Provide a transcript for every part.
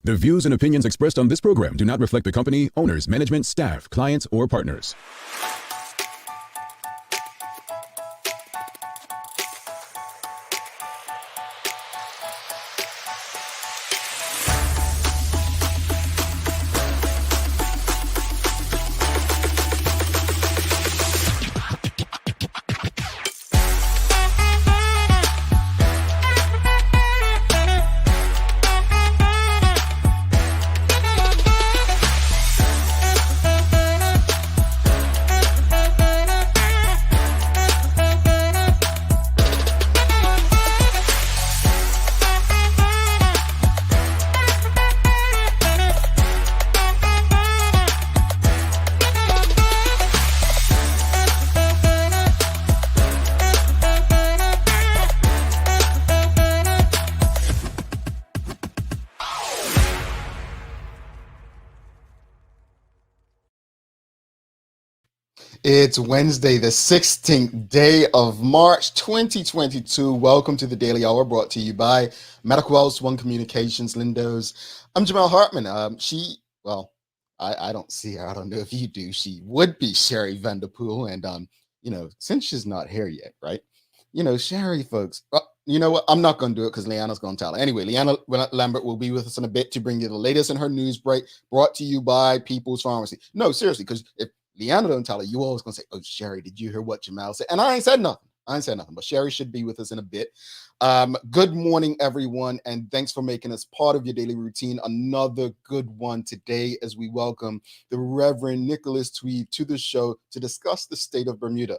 The views and opinions expressed on this program do not reflect the company, owners, management, staff, clients, or partners. It's Wednesday, the 16th day of March, 2022. Welcome to the Daily Hour, brought to you by Medical Wells, One Communications, Lindos. I'm Jamal Hartman. I don't see her. I don't know if you do. She would be Sherry Vanderpool. And, since she's not here yet, right? Sherry, folks, you know what? I'm not going to do it because Leanna's going to tell her. Anyway, Leanna Lambert will be with us in a bit to bring you the latest in her news break, brought to you by People's Pharmacy. No, seriously, because if Leanna don't tell her, you always gonna say, "Oh, Sherry, did you hear what Jamal said?" And I ain't said nothing. But Sherry should be with us in a bit. Good morning, everyone, and thanks for making us part of your daily routine. Another good one today as we welcome the Reverend Nicholas Tweed to the show to discuss the state of Bermuda.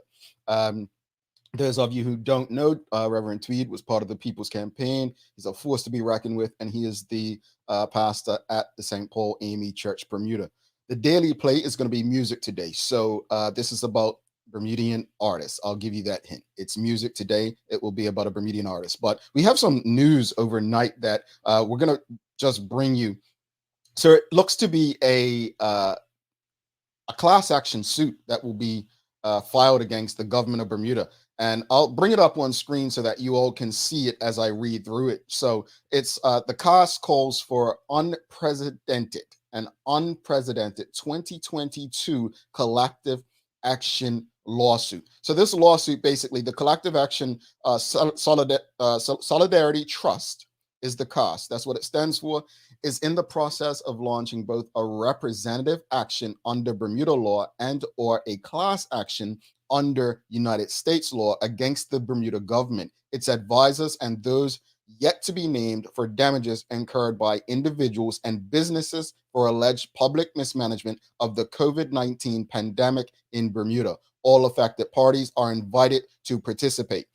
Those of you who don't know, Reverend Tweed was part of the People's Campaign. He's a force to be reckoned with, and he is the pastor at the St. Paul AME Church, Bermuda. The daily play is going to be music today. So this is about Bermudian artists. I'll give you that hint. It's music today. It will be about a Bermudian artist. But we have some news overnight that we're going to just bring you. So it looks to be a class action suit that will be filed against the government of Bermuda. And I'll bring it up on screen so that you all can see it as I read through it. So it's the cause calls for unprecedented 2022 collective action lawsuit. So this lawsuit, basically, the collective action solidarity trust is the CAS. That's what it stands for. Is in the process of launching both a representative action under Bermuda law and or a class action under United States law against the Bermuda government, its advisors, and those yet to be named for damages incurred by individuals and businesses for alleged public mismanagement of the COVID-19 pandemic in Bermuda. All affected parties are invited to participate.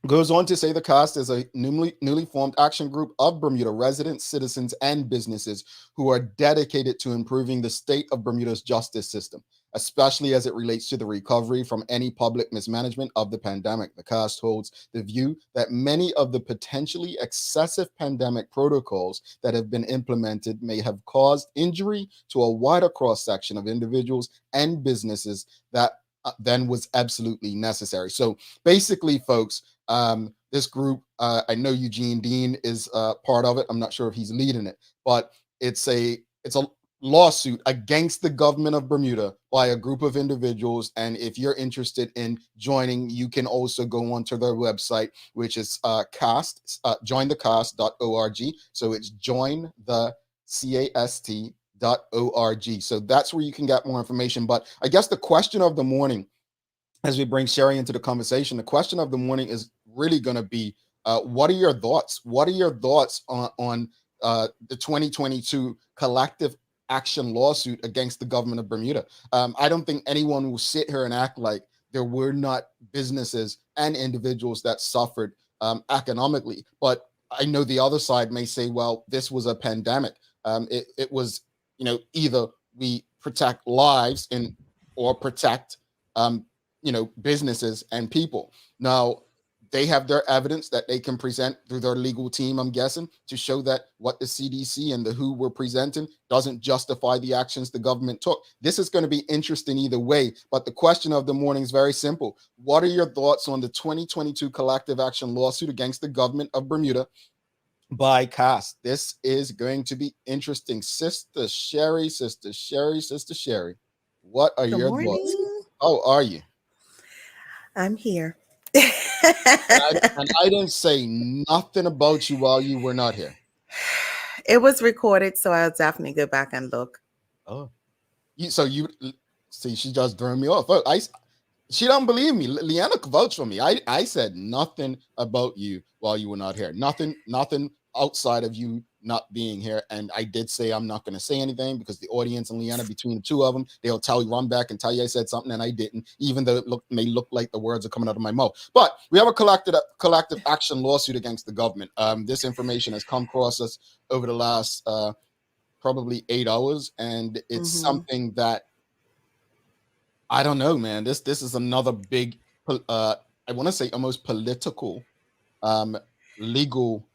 Goes on to say the CAST is a newly formed action group of Bermuda residents, citizens, and businesses who are dedicated to improving the state of Bermuda's justice system, especially as it relates to the recovery from any public mismanagement of the pandemic. The CAST holds the view that many of the potentially excessive pandemic protocols that have been implemented may have caused injury to a wider cross-section of individuals and businesses that then was absolutely necessary. So basically, folks, this group, I know Eugene Dean is part of it. I'm not sure if he's leading it, but it's a lawsuit against the government of Bermuda by a group of individuals. And if you're interested in joining, you can also go onto their website, which is jointhecast.org. So it's jointhecast.org. So that's where you can get more information. But I guess the question of the morning, as we bring Sherry into the conversation, the question of the morning is really going to be, what are your thoughts? What are your thoughts on the 2022 collective action lawsuit against the government of Bermuda? I don't think anyone will sit here and act like there were not businesses and individuals that suffered economically. But I know the other side may say, well, this was a pandemic. It was, either we protect lives or protect businesses and people. Now, they have their evidence that they can present through their legal team, I'm guessing, to show that what the CDC and the WHO were presenting doesn't justify the actions the government took. This is going to be interesting either way, but the question of the morning is very simple. What are your thoughts on the 2022 collective action lawsuit against the government of Bermuda by cast. This is going to be interesting. Sister Sherry, Sister Sherry, Sister Sherry, what are Good your thoughts? morning. How are you? I'm here. And I didn't say nothing about you while you were not here. It was recorded, so I'll definitely go back and look. Oh, you see, she just threw me off. Oh, she don't believe me. Leanna could vouch for me. I said nothing about you while you were not here. Nothing outside of you not being here. And I did say I'm not going to say anything because the audience and Leanna, between the two of them, they'll tell you, run back and tell you I said something and I didn't, even though it may look like the words are coming out of my mouth. But we have a collective action lawsuit against the government. This information has come across us over the last probably 8 hours, and it's Hmm. something that I don't know, man. This is another big, I want to say almost political, um, legal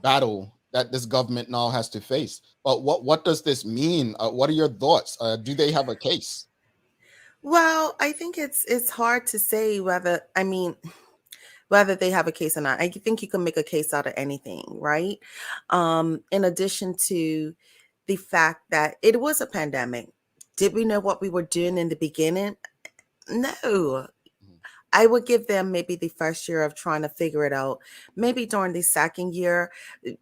battle that this government now has to face. But what does this mean? What are your thoughts? Do they have a case? Well, I think it's hard to say whether they have a case or not. I think you can make a case out of anything, right? In addition to the fact that it was a pandemic. Did we know what we were doing in the beginning? No. Mhm. I would give them maybe the first year of trying to figure it out. Maybe during the second year,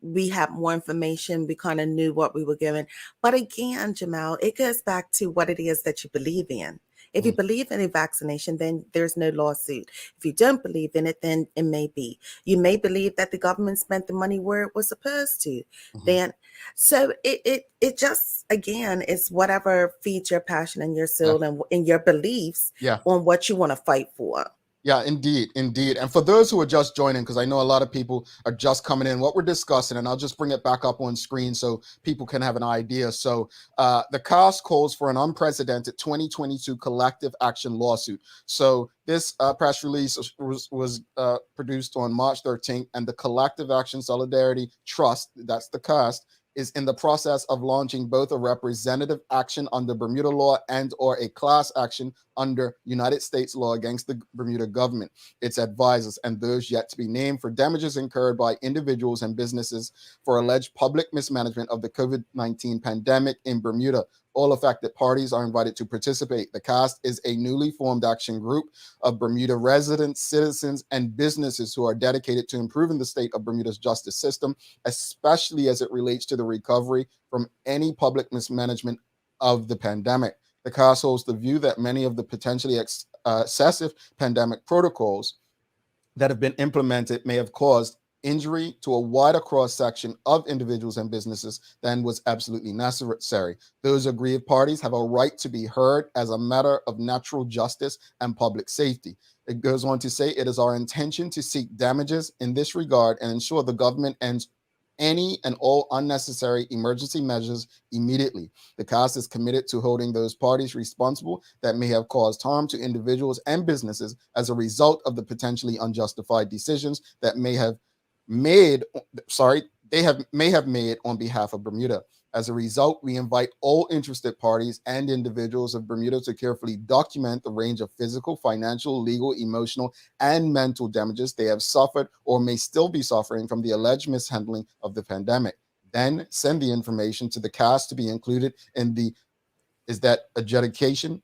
we had more information. We kind of knew what we were given. But again, Jamal, it goes back to what it is that you believe in. If you Mhm. believe in a vaccination, then there's no lawsuit. If you don't believe in it, then it may be. You may believe that the government spent the money where it was supposed to. Mhm. Then, so it just again is whatever feeds your passion and your Yeah, soul and your beliefs yeah. on what you want to fight for. Yeah, indeed, indeed. And for those who are just joining, because I know a lot of people are just coming in, what we're discussing, and I'll just bring it back up on screen so people can have an idea. So, the CAS calls for an unprecedented 2022 collective action lawsuit. So, this press release was produced on March 13th, and the Collective Action Solidarity Trust, that's the CAS, is in the process of launching both a representative action under Bermuda law and or a class action under United States law against the Bermuda government, its advisors, and those yet to be named for damages incurred by individuals and businesses for alleged public mismanagement of the COVID-19 pandemic in Bermuda. All affected parties are invited to participate. The CAST is a newly formed action group of Bermuda residents, citizens, and businesses who are dedicated to improving the state of Bermuda's justice system, especially as it relates to the recovery from any public mismanagement of the pandemic. The CAS holds the view that many of the potentially excessive pandemic protocols that have been implemented may have caused injury to a wider cross section of individuals and businesses than was absolutely necessary. Those aggrieved parties have a right to be heard as a matter of natural justice and public safety. It goes on to say it is our intention to seek damages in this regard and ensure the government ends any and all unnecessary emergency measures immediately. The CAS is committed to holding those parties responsible that may have caused harm to individuals and businesses as a result of the potentially unjustified decisions that made, they have may have made on behalf of Bermuda. As a result, we invite all interested parties and individuals of Bermuda to carefully document the range of physical, financial, legal, emotional, and mental damages they have suffered or may still be suffering from the alleged mishandling of the pandemic. Then send the information to the CAS to be included in the is that adjudication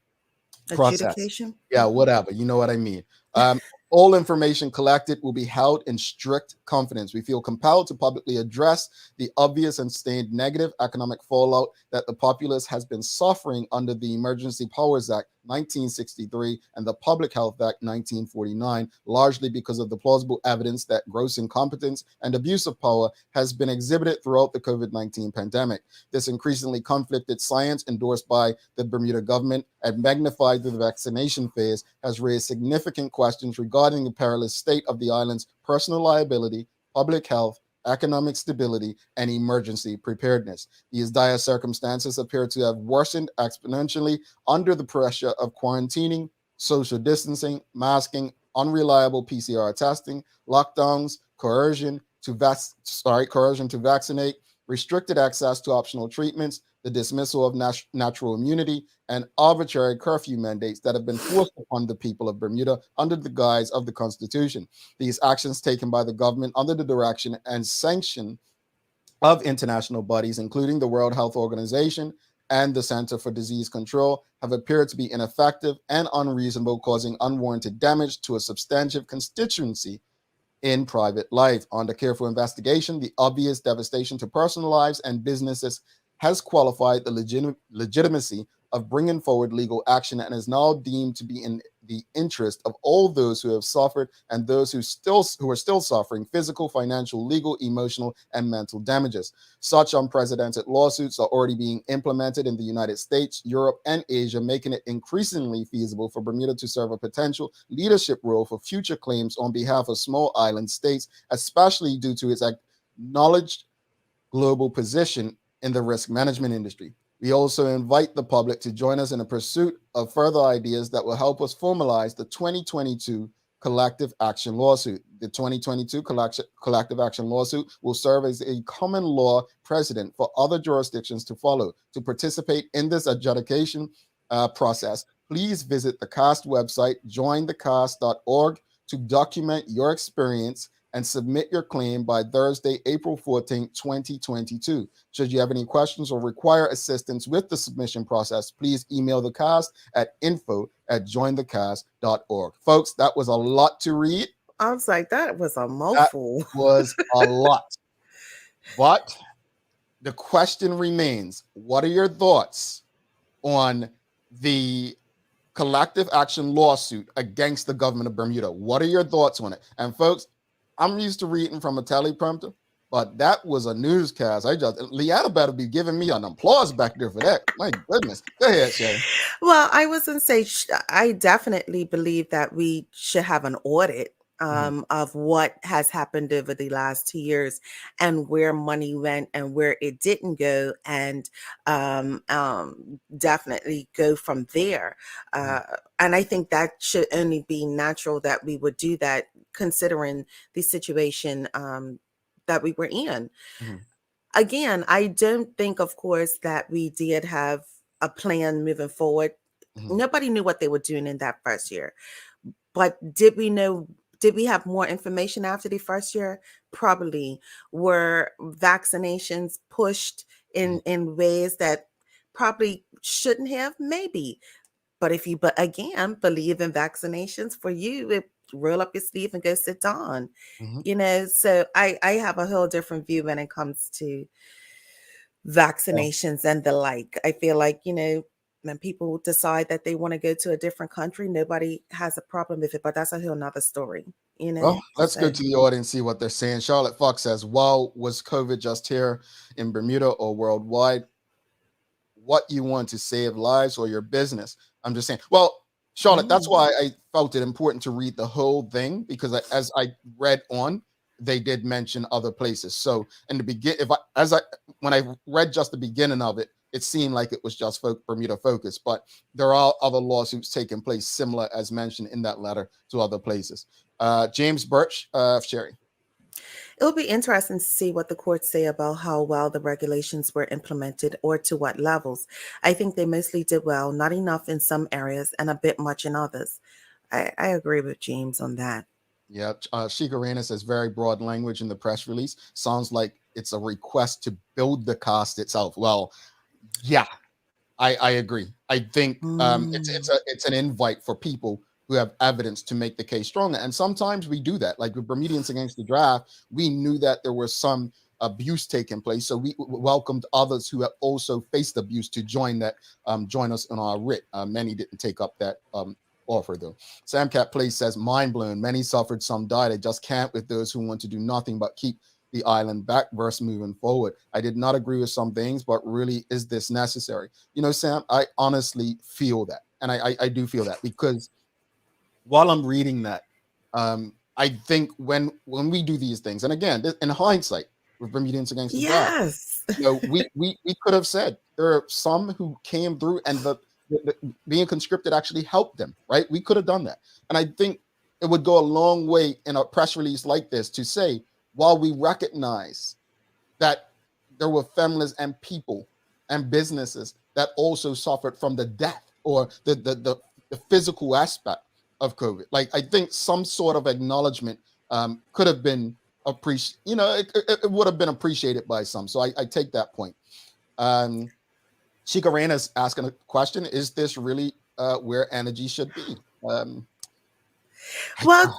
process. Adjudication. Yeah, whatever. You know what I mean. Um, all information collected will be held in strict confidence. We feel compelled to publicly address the obvious and sustained negative economic fallout that the populace has been suffering under the Emergency Powers Act 1963 and the Public Health Act 1949, largely because of the plausible evidence that gross incompetence and abuse of power has been exhibited throughout the COVID-19 pandemic. This increasingly conflicted science endorsed by the Bermuda government and magnified through the vaccination phase has raised significant questions regarding the perilous state of the island's personal liability, public health, economic stability, and emergency preparedness. These dire circumstances appear to have worsened exponentially under the pressure of quarantining, social distancing, masking, unreliable PCR testing, lockdowns, coercion to vaccinate, restricted access to optional treatments, the dismissal of natural immunity, and arbitrary curfew mandates that have been forced upon the people of Bermuda under the guise of the Constitution. These actions taken by the government under the direction and sanction of international bodies, including the World Health Organization and the Center for Disease Control, have appeared to be ineffective and unreasonable, causing unwarranted damage to a substantive constituency in private life. Under careful investigation, the obvious devastation to personal lives and businesses has qualified the legitimacy of bringing forward legal action and is now deemed to be in the interest of all those who have suffered and those who are still suffering physical, financial, legal, emotional, and mental damages. Such unprecedented lawsuits are already being implemented in the United States, Europe, and Asia, making it increasingly feasible for Bermuda to serve a potential leadership role for future claims on behalf of small island states, especially due to its acknowledged global position in the risk management industry. We also invite the public to join us in a pursuit of further ideas that will help us formalize the 2022 collective action lawsuit. The 2022 collective action lawsuit will serve as a common law precedent for other jurisdictions to follow. To participate in this adjudication process, please visit the CAST website, jointhecast.org, to document your experience and submit your claim by Thursday, April 14, 2022. Should you have any questions or require assistance with the submission process, please email the cast at info@jointhecast.org. Folks, that was a lot to read. I was like, that was a That mouthful. was a lot. But the question remains, what are your thoughts on the collective action lawsuit against the government of Bermuda? What are your thoughts on it? And folks, I'm used to reading from a teleprompter, but that was a newscast. Leanna better be giving me an applause back there for that. My goodness. Go ahead, Shay. Well, I was going to say, I definitely believe that we should have an audit of what has happened over the last 2 years and where money went and where it didn't go, and definitely go from there. And I think that should only be natural that we would do that, considering the situation that we were in. Again, I don't think, of course, that we did have a plan moving forward. Nobody knew what they were doing in that first year. But did we have more information after the first year? Probably. Were vaccinations pushed in ways that probably shouldn't have? Maybe. But if you, again, believe in vaccinations, for you, roll up your sleeve and go sit down. So I have a whole different view when it comes to vaccinations and the like. I feel like, when people decide that they want to go to a different country, nobody has a problem with it, but that's a whole nother story, Well, let's go to the audience, see what they're saying. Charlotte Fox says, well, was COVID just here in Bermuda or worldwide? What you want to save lives or your business? I'm just saying. Well, Charlotte, that's why I felt it important to read the whole thing, because as I read on, they did mention other places. So in the beginning, when I read just the beginning of it, it seemed like it was just Bermuda focused, but there are other lawsuits taking place similar as mentioned in that letter to other places. James Birch, Sherry. It'll be interesting to see what the courts say about how well the regulations were implemented or to what levels. I think they mostly did well, not enough in some areas and a bit much in others. I agree with James on that. Yeah, Shikarena says very broad language in the press release. Sounds like it's a request to build the cost itself. Well, yeah, I agree. I think it's an invite for people who have evidence to make the case stronger. And sometimes we do that. Like with Bermudians Against the Draft, we knew that there was some abuse taking place. So we welcomed others who have also faced abuse to join us in our writ. Many didn't take up that offer though. Sam Cat Place says, mind blown. Many suffered, some died. I just can't with those who want to do nothing but keep the island back versus moving forward. I did not agree with some things, but really, is this necessary? Sam, I honestly feel that. And I do feel that, because while I'm reading that, I think when we do these things, and again, in hindsight, with Bermudians Against the Draft, we could have said there are some who came through and the being conscripted actually helped them, right? We could have done that. And I think it would go a long way in a press release like this to say, while we recognize that there were families and people and businesses that also suffered from the death or the physical aspect of COVID. Like, I think some sort of acknowledgement could have been appreciate, it would have been appreciated by some. So I take that point. Um, Chica Reina's asking a question: is this really where energy should be? I, Well,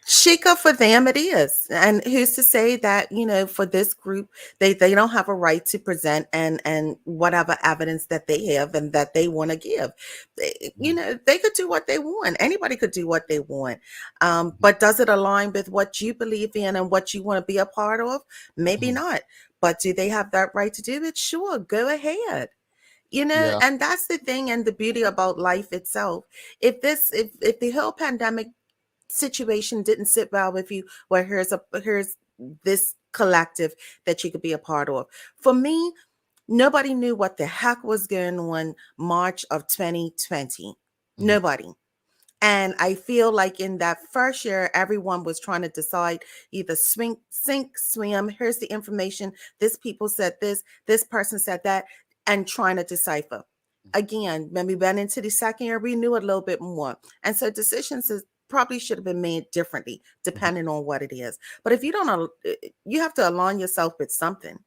Chica, for them it is. And who's to say that, for this group, they don't have a right to present and whatever evidence that they have and that they want to give. They could do what they want. Anybody could do what they want. But does it align with what you believe in and what you want to be a part of? Maybe not. But do they have that right to do it? Sure, go ahead. yeah. And that's the thing and the beauty about life itself. If the whole pandemic situation didn't sit well with you, well, here's this collective that you could be a part of. For me, nobody knew what the heck was going on March of 2020. Nobody. And I feel like in that first year, everyone was trying to decide either sink, swim. Here's the information. This people said this person said that, and trying to decipher. Again, when we went into the second year, we knew a little bit more. And so decisions probably should have been made differently, depending on what it is. But if you don't, you have to align yourself with something.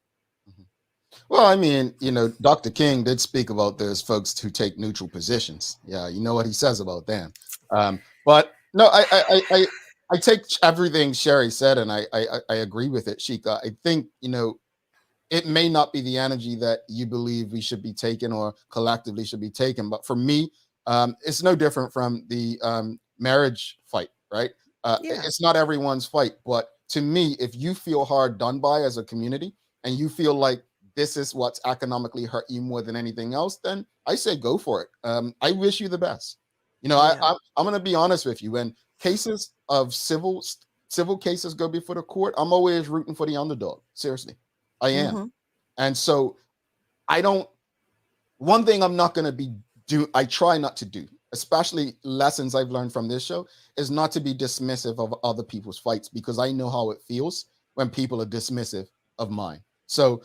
Well, I mean, Dr. King did speak about those folks who take neutral positions. Yeah, you know what he says about them. But no, I take everything Sherry said, and I agree with it, Sheikah. I think it may not be the energy that you believe we should be taking or collectively should be taken, but for me, it's no different from the marriage fight, right? Yeah. It's not everyone's fight, but to me, if you feel hard done by as a community and you feel like this is what's economically hurt you more than anything else, then I say go for it. I wish you the best. Yeah. I'm going to be honest with you. When cases of civil cases go before the court, I'm always rooting for the underdog. Seriously, I am. And so one thing I'm not going to I try not to do, especially lessons I've learned from this show, is not to be dismissive of other people's fights, because I know how it feels when people are dismissive of mine. So,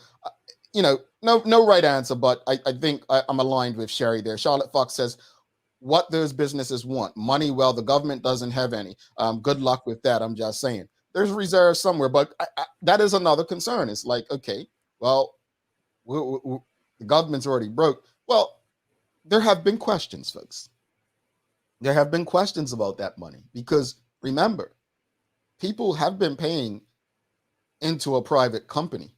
no right answer, but I think I'm aligned with Sherry there. Charlotte Fox says, what those businesses want: money. Well, the government doesn't have any. Good luck with that. I'm just saying there's reserves somewhere, but that is another concern. It's like, okay, well, the government's already broke. Well, there have been questions, folks. There have been questions about that money, because remember, people have been paying into a private company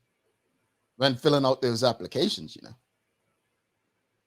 when filling out those applications.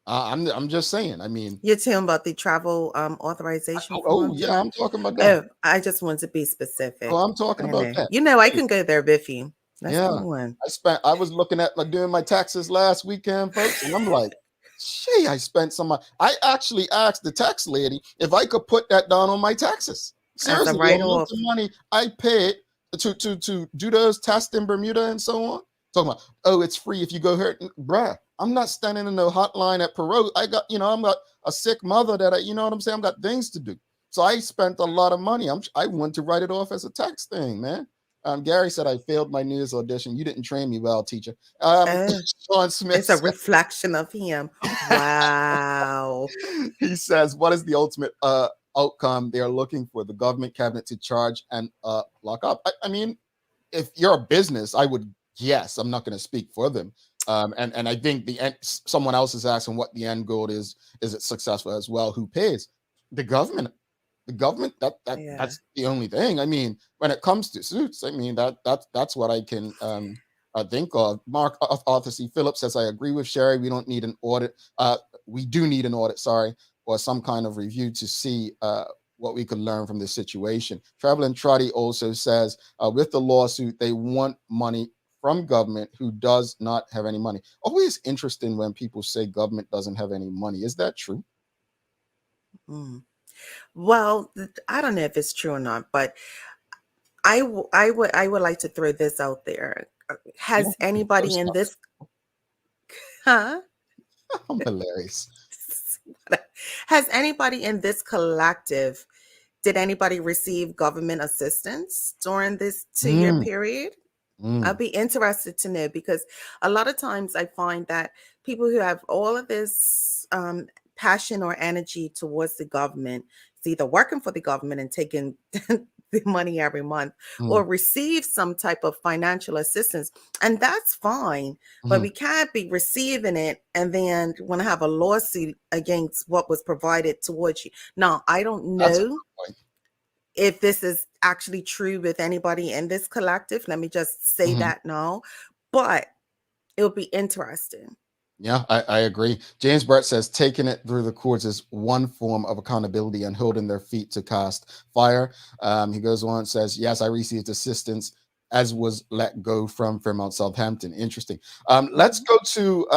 I'm just saying. I mean, you're talking about the travel authorization form. Yeah, I'm talking about that. Oh, I just want to be specific. I'm talking about that. I can go there with you. Let's go on. I was looking at doing my taxes last weekend, folks, and I'm like, gee, I spent some money. I actually asked the tax lady if I could put that down on my taxes. Seriously, As a the write-off. amount of money I paid to do those tests in Bermuda and so on. Talking about, oh, it's free if you go here. Bruh, I'm not standing in no hotline at Perot. I got, I'm got a sick mother that you know what I'm saying? I've got things to do. So I spent a lot of money. I want to write it off as a tax thing, man. Gary said I failed my news audition. You didn't train me well, teacher. Sean Smith. It's a reflection of him. Wow. He says, what is the ultimate outcome they are looking for? The government cabinet to charge and lock up? I mean, if you're a business, I would guess. I'm not going to speak for them. And I think someone else is asking what the end goal is. Is it successful as well? Who pays? The government. The government. That's the only thing. I mean, when it comes to suits, I mean that's what I can think of. Mark Arthur C. Phillips says, I agree with Sherry. We don't need an audit. We do need an audit. Sorry, or some kind of review to see what we could learn from this situation. Traveling Trotty also says, with the lawsuit, they want money from government who does not have any money. Always interesting when people say government doesn't have any money. Is that true? Well, I don't know if it's true or not, but I would like to throw this out there. Has anybody in this I'm hilarious. Has anybody in this collective, did anybody receive government assistance during this 2-year period? I'd be interested to know, because a lot of times I find that people who have all of this passion or energy towards the government is either working for the government and taking the money every month Mhm. or receive some type of financial assistance. And that's fine, but Mhm. we can't be receiving it and then want to have a lawsuit against what was provided towards you. Now, I don't That's a know good point. if this is actually true with anybody in this collective. Let me just say Mhm. that now, but it'll be interesting. Yeah, I agree. James Brett says taking it through the courts is one form of accountability and holding their feet to cast fire. He goes on and says, yes, I received assistance as was let go from Fairmount Southampton. Interesting. Let's Mhm. go to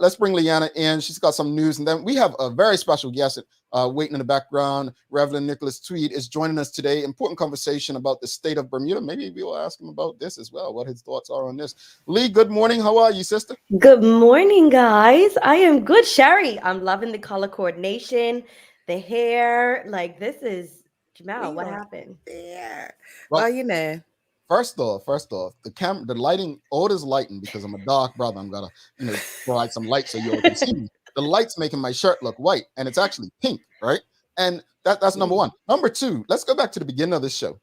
let's bring Leanna in. She's got some news, and then we have a very special guest waiting in the background. Reverend Nicholas Tweed is joining us today. Important conversation about the state of Bermuda. Maybe we'll ask him about this as well, what his thoughts are on this. Lee, good morning. How are you, sister? Good morning, guys. I am good, Sherry. I'm loving the color coordination, the hair. Like, this is Jamal. We What are happened? there. Well, Well, first off, the lighting, all this lighting, because I'm a dark brother, I'm gonna, provide some light so you all can see me. The light's making my shirt look white, and it's actually pink, right? And that's number one. Number two, let's go back to the beginning of the show.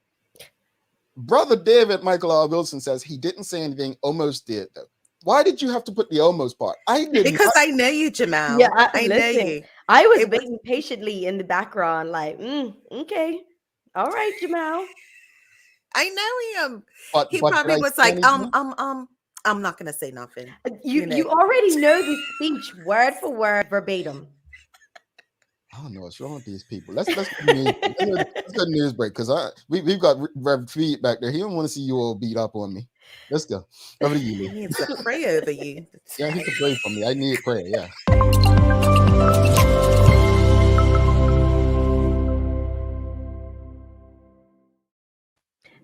Brother David Michael R. Wilson says he didn't say anything, almost did though. Why did you have to put the almost part? I did because not. I know you, Yeah, Jamal. I know listen, you. I was It was waiting patiently in the background, like, okay. All right, Jamal. I know him. He But did probably I was say like, anything? I'm not gonna say nothing. You You know. you already know the speech word for word, verbatim. I don't know what's wrong with these people. Let's go to news break because we've got Rev Feed back there. He don't want to see you all beat up on me. Let's go. Over to you, He Lee. needs to pray over you. Yeah, he can pray for me. I need prayer. Yeah.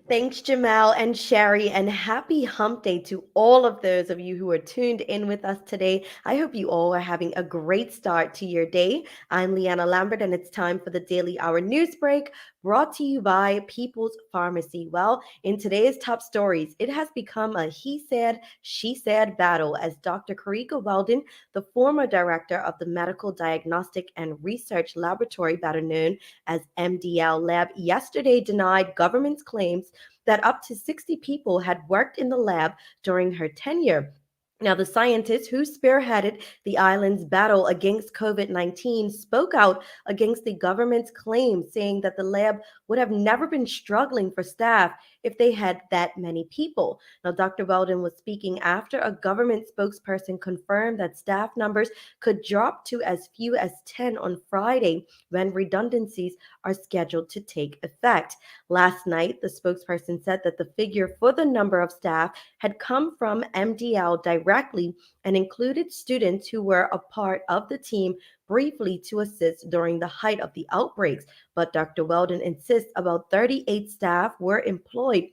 Thanks, Jamal and Sherry, and happy hump day to all of those of you who are tuned in with us today. I hope you all are having a great start to your day. I'm Leanna Lambert, and it's time for the Daily Hour News Break, brought to you by People's Pharmacy. Well, in today's top stories, it has become a he said, she said battle as Dr. Karika Weldon, the former director of the Medical Diagnostic and Research Laboratory, better known as MDL Lab, yesterday denied government's claims that up to 60 people had worked in the lab during her tenure. Now, the scientist who spearheaded the island's battle against COVID 19 spoke out against the government's claim, saying that the lab would have never been struggling for staff if they had that many people. Now, Dr. Weldon was speaking after a government spokesperson confirmed that staff numbers could drop to as few as 10 on Friday when redundancies are scheduled to take effect. Last night, the spokesperson said that the figure for the number of staff had come from MDL directly and included students who were a part of the team briefly to assist during the height of the outbreaks. But Dr. Weldon insists about 38 staff were employed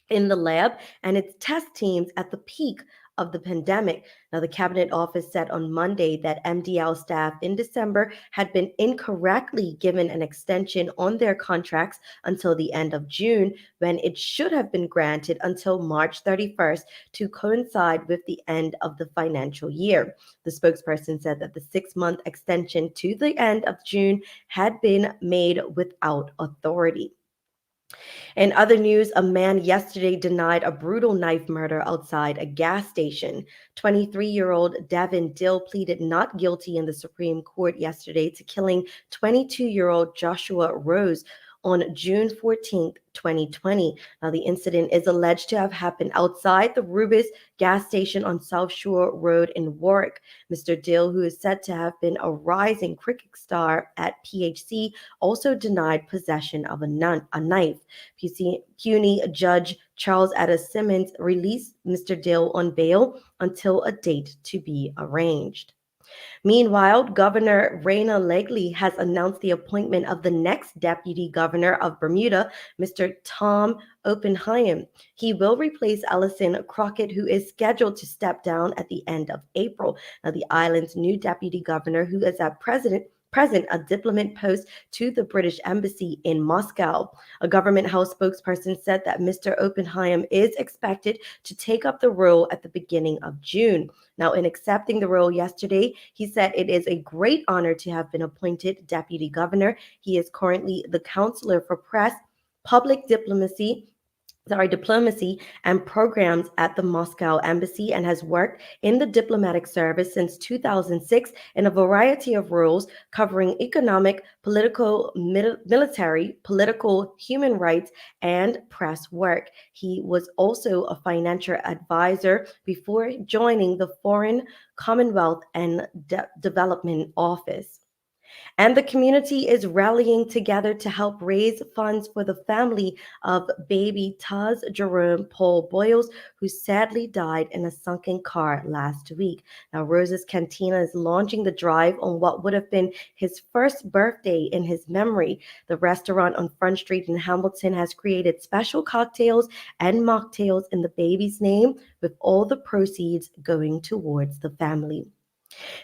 in the lab and its test teams at the peak of the pandemic. Now, the Cabinet Office said on Monday that MDL staff in December had been incorrectly given an extension on their contracts until the end of June, when it should have been granted until March 31st to coincide with the end of the financial year. The spokesperson said that the 6-month extension to the end of June had been made without authority. In other news, a man yesterday denied a brutal knife murder outside a gas station. 23-year-old Devin Dill pleaded not guilty in the Supreme Court yesterday to killing 22-year-old Joshua Rose on June 14th, 2020. Now, the incident is alleged to have happened outside the Rubis gas station on South Shore Road in Warwick. Mr. Dill, who is said to have been a rising cricket star at PHC, also denied possession of a knife. Puny Judge Charles Addis Simmons released Mr. Dill on bail until a date to be arranged. Meanwhile, Governor Rayna Legley has announced the appointment of the next deputy governor of Bermuda, Mr. Tom Oppenheim. He will replace Alison Crockett, who is scheduled to step down at the end of April. Now, the island's new deputy governor, who is at present a diplomat post to the British Embassy in Moscow. A government house spokesperson said that Mr. Oppenheim is expected to take up the role at the beginning of June. Now, in accepting the role yesterday, he said it is a great honor to have been appointed deputy governor. He is currently the counselor for press public diplomacy and programs at the Moscow embassy and has worked in the diplomatic service since 2006 in a variety of roles covering economic, political, military, political, human rights, and press work. He was also a financial advisor before joining the Foreign, Commonwealth, and Development Office. And the community is rallying together to help raise funds for the family of baby Taz Jerome Paul Boyles, who sadly died in a sunken car last week. Now, Rose's Cantina is launching the drive on what would have been his first birthday in his memory. The restaurant on Front Street in Hamilton has created special cocktails and mocktails in the baby's name, with all the proceeds going towards the family.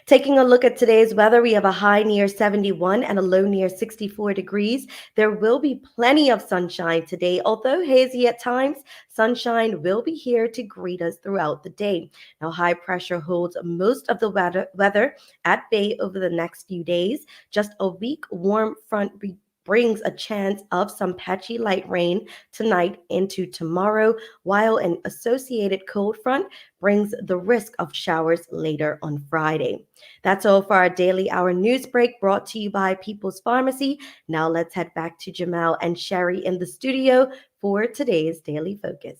Taking a look at today's weather, we have a high near 71 and a low near 64 degrees. There will be plenty of sunshine today, although hazy at times. Sunshine will be here to greet us throughout the day. Now, high pressure holds most of the weather at bay over the next few days. Just a weak warm front brings a chance of some patchy light rain tonight into tomorrow, while an associated cold front brings the risk of showers later on Friday. That's all for our daily hour news break, brought to you by People's Pharmacy. Now let's head back to Jamal and Sherry in the studio for today's Daily Focus.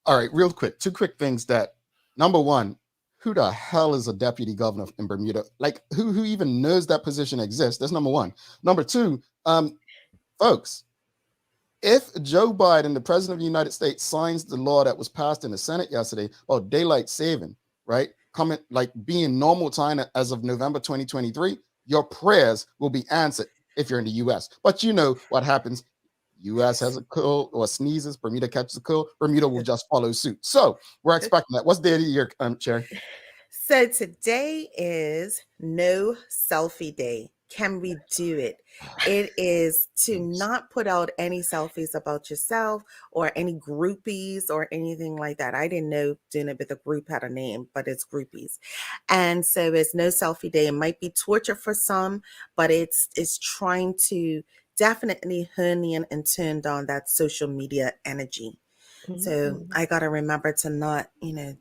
All right, real quick, two quick things. That number one, who the hell is a deputy governor in Bermuda? Like, who even knows that position exists? That's number one. Number two, folks, if Joe Biden, the president of the United States, signs the law that was passed in the Senate yesterday about daylight saving, right, coming like being normal time as of November 2023, your prayers will be answered if you're in the U.S. But you know what happens. U.S. has a cold or sneezes, Bermuda catches a cold, Bermuda will just follow suit. So we're expecting that. What's the day of the year, Cherry? So today is No Selfie Day. Can we do it? It is to not put out any selfies about yourself or any groupies or anything like that. I didn't know doing it with a group had a name, but it's groupies. And so it's No Selfie Day. It might be torture for some, but it's trying to definitely hone in and turn down that social media energy. So I got to remember to not,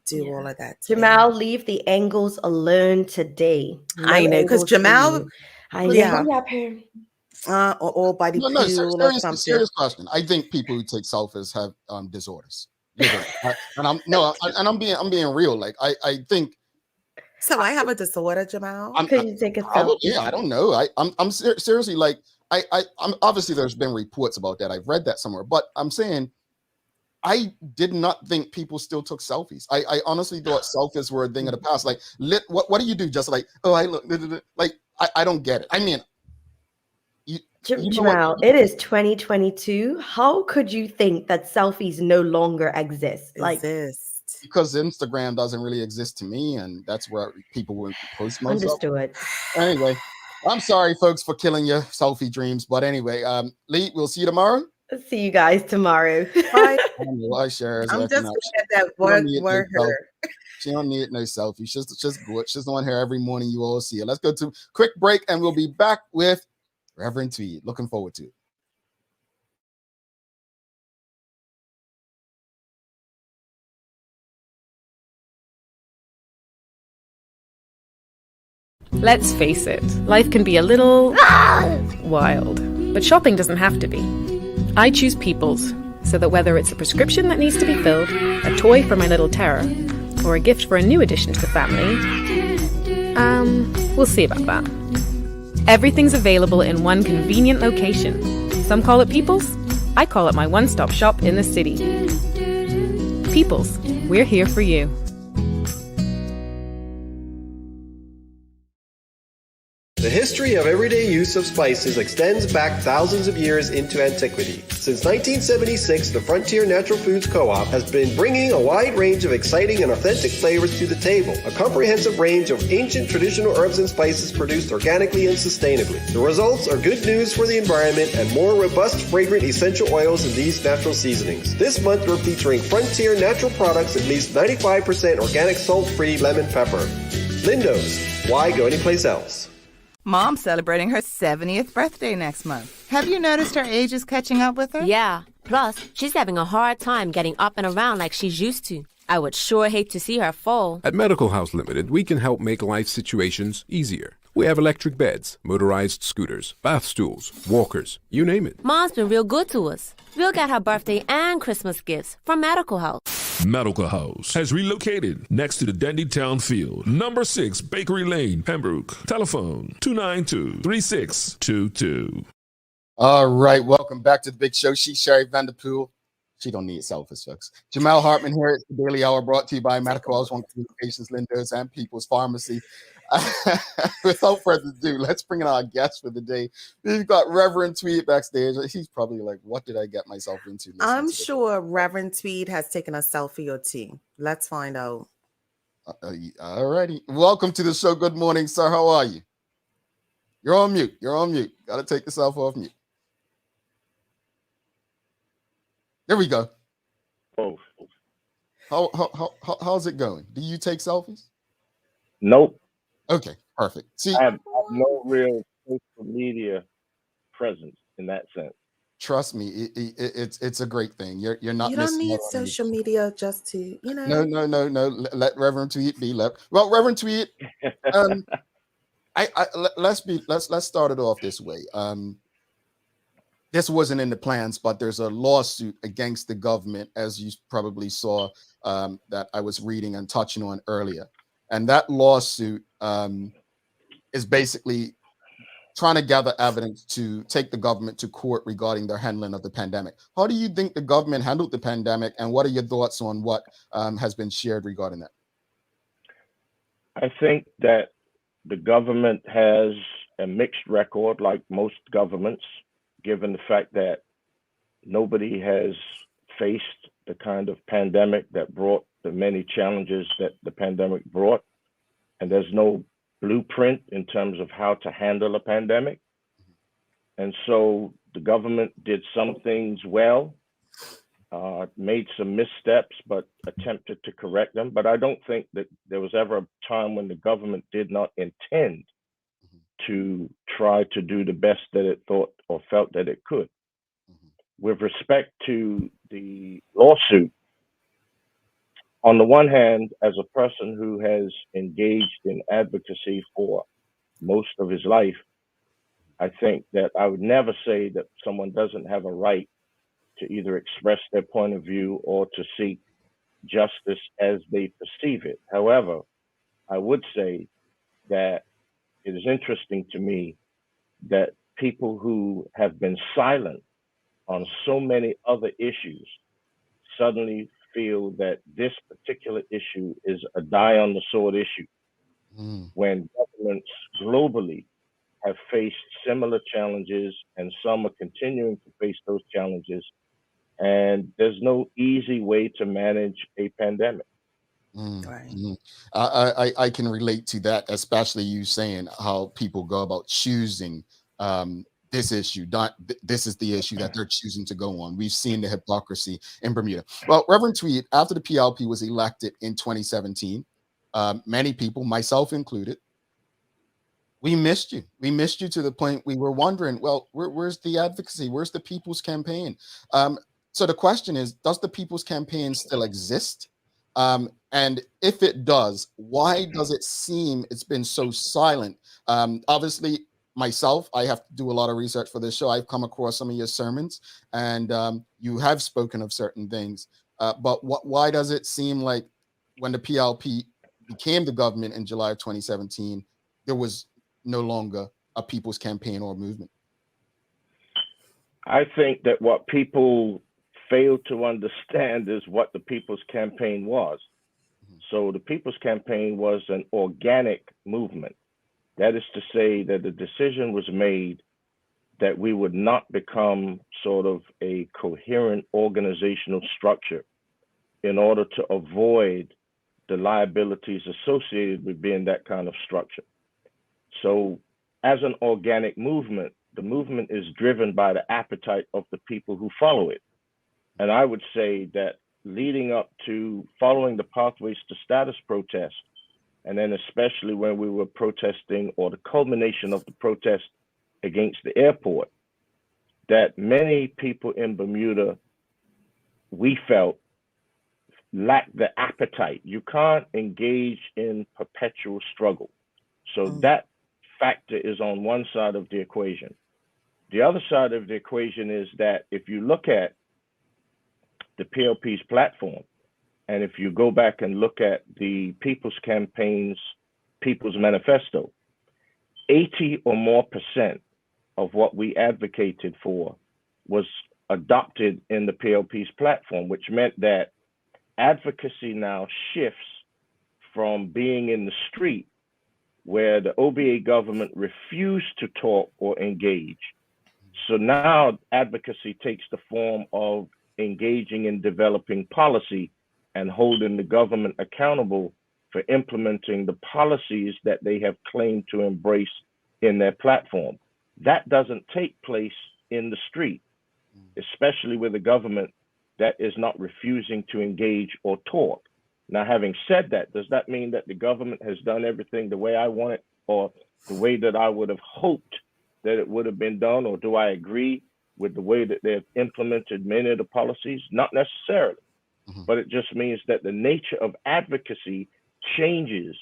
do all of that today. Jamal, leave the angles alone today. No, I know, because Jamal, or by the pool or something. Serious question. I think people who take selfies have disorders. I'm being real. Like I think. So I have a disorder, Jamal. Could you take a selfie? Yeah, I don't know. I'm seriously like I'm obviously there's been reports about that. I've read that somewhere, but I'm saying I did not think people still took selfies. I honestly thought selfies were a thing of the past. Like, what do you do? Just like, oh, I look like I don't get it. I mean, Jamal, it is 2022. How could you think that selfies no longer exist? Because Instagram doesn't really exist to me, and that's where people would post most. Understood. Anyway, I'm sorry, folks, for killing your selfie dreams. But anyway, Lee, we'll see you tomorrow. See you guys tomorrow. Bye. I'm just glad that word her. She don't need no selfie. She's good. She's on here every morning. You all see her. Let's go to a quick break, and we'll be back with Reverend Tweed. Looking forward to it. Let's face it, life can be a little wild, but shopping doesn't have to be. I choose People's, so that whether it's a prescription that needs to be filled, a toy for my little terror, or a gift for a new addition to the family, we'll see about that. Everything's available in one convenient location. Some call it People's, I call it my one-stop shop in the city. People's, we're here for you. The history of everyday use of spices extends back thousands of years into antiquity. Since 1976, the Frontier Natural Foods Co-op has been bringing a wide range of exciting and authentic flavors to the table. A comprehensive range of ancient traditional herbs and spices produced organically and sustainably. The results are good news for the environment and more robust, fragrant essential oils in these natural seasonings. This month, we're featuring Frontier Natural Products, at least 95% organic salt-free lemon pepper. Lindo's. Why go anyplace else? Mom's celebrating her 70th birthday next month. Have you noticed her age is catching up with her? Yeah. Plus, she's having a hard time getting up and around like she's used to. I would sure hate to see her fall. At Medical House Limited, we can help make life situations easier. We have electric beds, motorized scooters, bath stools, walkers, you name it. Mom's been real good to us. We'll get her birthday and Christmas gifts from Medical House. Medical House has relocated next to the Dandytown Field, number 6 Bakery Lane, Pembroke. Telephone 292-3622. All right, welcome back to the big show. She's Sherry Vanderpool. She don't need selfies, folks. Jamal Hartman here. It's the Daily Hour brought to you by Medical House One Communications, Lindos, and People's Pharmacy. Without further ado, let's bring in our guest for the day. We've got Reverend Tweed backstage. He's probably like, what did I get myself into? I'm sure Reverend Tweed has taken a selfie or two. Let's find out. All righty. Welcome to the show. Good morning, sir. How are you? You're on mute. You're on mute. Got to take yourself off mute. There we go. Oh. How's it going? Do you take selfies? Nope. Okay, perfect. See, I have no real social media presence in that sense. Trust me, it's a great thing. You're not. You don't missing need out on social media just to, No. Let Reverend Tweed be left. Well, Reverend Tweed, let's start it off this way. This wasn't in the plans, but there's a lawsuit against the government, as you probably saw, that I was reading and touching on earlier. And that lawsuit is basically trying to gather evidence to take the government to court regarding their handling of the pandemic. How do you think the government handled the pandemic, and what are your thoughts on what has been shared regarding that? I think that the government has a mixed record, like most governments, given the fact that nobody has faced the kind of pandemic that brought the many challenges that the pandemic brought. And there's no blueprint in terms of how to handle a pandemic. And so the government did some things well, made some missteps, but attempted to correct them. But I don't think that there was ever a time when the government did not intend to try to do the best that it thought or felt that it could. With respect to the lawsuit, on the one hand, as a person who has engaged in advocacy for most of his life, I think that I would never say that someone doesn't have a right to either express their point of view or to seek justice as they perceive it. However, I would say that it is interesting to me that people who have been silent on so many other issues suddenly feel that this particular issue is a die on the sword issue, when governments globally have faced similar challenges, and some are continuing to face those challenges, and there's no easy way to manage a pandemic. I can relate to that, especially you saying how people go about choosing this issue. This is the issue that they're choosing to go on. We've seen the hypocrisy in Bermuda. Well, Reverend Tweed, after the PLP was elected in 2017, many people, myself included, we missed you. We missed you to the point we were wondering, well, where's the advocacy? Where's the People's Campaign? So the question is, does the People's Campaign still exist? And if it does, why does it seem it's been so silent? Obviously, myself, I have to do a lot of research for this show. I've come across some of your sermons, and you have spoken of certain things. But why does it seem like when the PLP became the government in July of 2017, there was no longer a People's Campaign or movement? I think that what people fail to understand is what the People's Campaign was. So the People's Campaign was an organic movement. That is to say that the decision was made that we would not become sort of a coherent organizational structure in order to avoid the liabilities associated with being that kind of structure. So as an organic movement, the movement is driven by the appetite of the people who follow it. And I would say that leading up to following the Pathways to Status protest, and then especially when we were protesting, or the culmination of the protest against the airport, that many people in Bermuda we felt lacked the appetite. You can't engage in perpetual struggle. So that factor is on one side of the equation. The other side of the equation is that if you look at the PLP's platform, and if you go back and look at the People's Campaign's People's Manifesto, 80 or more % of what we advocated for was adopted in the PLP's platform, which meant that advocacy now shifts from being in the street, where the OBA government refused to talk or engage. So now advocacy takes the form of engaging in developing policy and holding the government accountable for implementing the policies that they have claimed to embrace in their platform. That doesn't take place in the street, especially with a government that is not refusing to engage or talk. Now, having said that, does that mean that the government has done everything the way I want it, or the way that I would have hoped that it would have been done? Or do I agree with the way that they've implemented many of the policies? Not necessarily, but it just means that the nature of advocacy changes,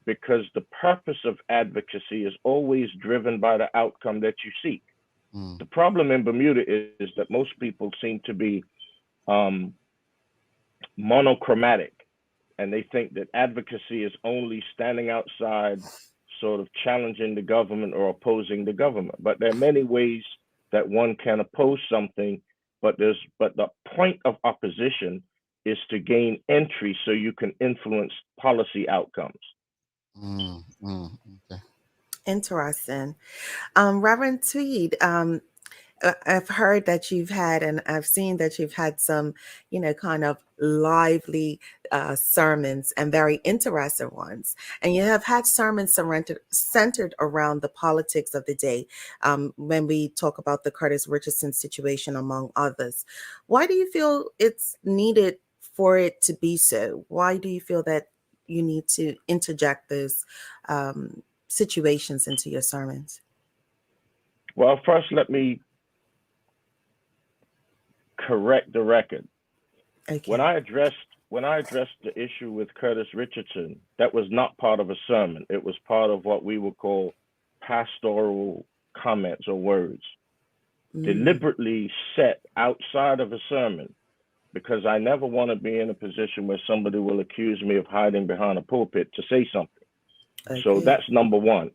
because the purpose of advocacy is always driven by the outcome that you seek. The problem in Bermuda is that most people seem to be monochromatic, and they think that advocacy is only standing outside, sort of challenging the government or opposing the government. But there are many ways that one can oppose something, but the point of opposition is to gain entry so you can influence policy outcomes. Okay. Interesting. Reverend Tweed, I've heard that you've had, and I've seen that you've had some, kind of lively sermons, and very interesting ones. And you have had sermons centered around the politics of the day, when we talk about the Curtis Richardson situation, among others. Why do you feel it's needed for it to be so? Why do you feel that you need to interject those situations into your sermons? Well, first, let me correct the record. Okay. When I addressed the issue with Curtis Richardson, that was not part of a sermon. It was part of what we would call pastoral comments or words, deliberately set outside of a sermon, because I never want to be in a position where somebody will accuse me of hiding behind a pulpit to say something. Okay. So that's number one.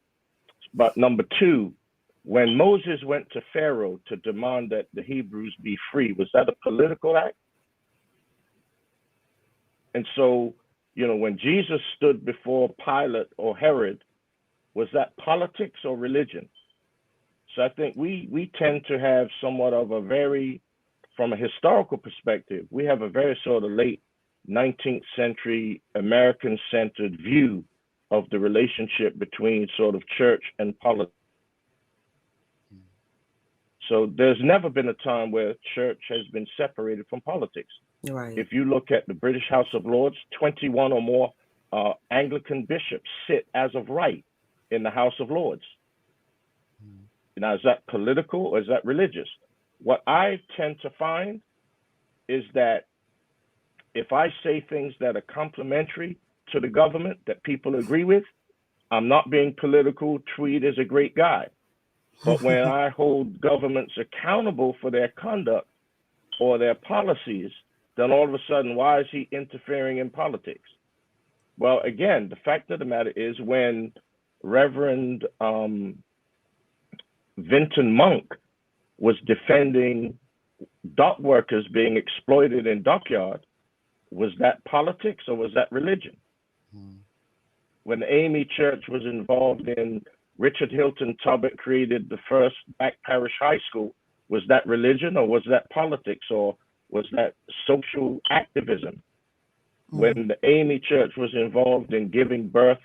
But number two, when Moses went to Pharaoh to demand that the Hebrews be free, was that a political act? And so, when Jesus stood before Pilate or Herod, was that politics or religion? So I think we tend to have somewhat of a very, from a historical perspective, we have a very sort of late 19th century American-centered view of the relationship between sort of church and politics. So there's never been a time where church has been separated from politics. Right. If you look at the British House of Lords, 21 or more Anglican bishops sit as of right in the House of Lords. Now, is that political or is that religious? What I tend to find is that if I say things that are complementary to the government that people agree with, I'm not being political. Tweed is a great guy. But when I hold governments accountable for their conduct or their policies, then all of a sudden, why is he interfering in politics? Well, again, the fact of the matter is, when Reverend Vinton Monk was defending dock workers being exploited in dockyard, was that politics or was that religion? When the AME Church was involved in Richard Hilton Tubbat created the first Black Parish High School, was that religion or was that politics or was that social activism? When the AME Church was involved in giving birth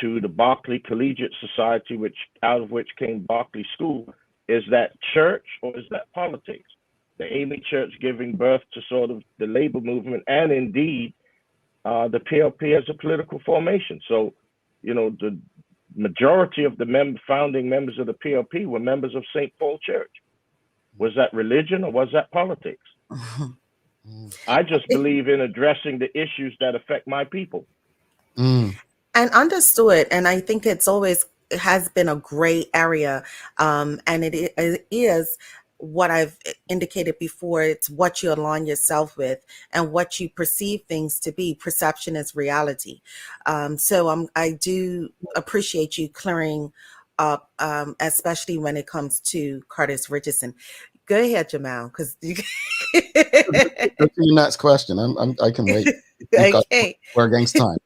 to the Berkeley Collegiate Society, out of which came Berkeley School, is that church or is that politics? The AME Church giving birth to sort of the labor movement, and indeed the PLP as a political formation. So, the majority of the founding members of the PLP were members of St. Paul Church. Was that religion or was that politics? I just believe in addressing the issues that affect my people. Mm. And understood. And I think it has been a gray area. And it is what I've indicated before. It's what you align yourself with and what you perceive things to be. Perception is reality. I do appreciate you clearing up, especially when it comes to Curtis Richardson. Go ahead, Jamal, because Go to your next question. I can wait. okay. We're against time.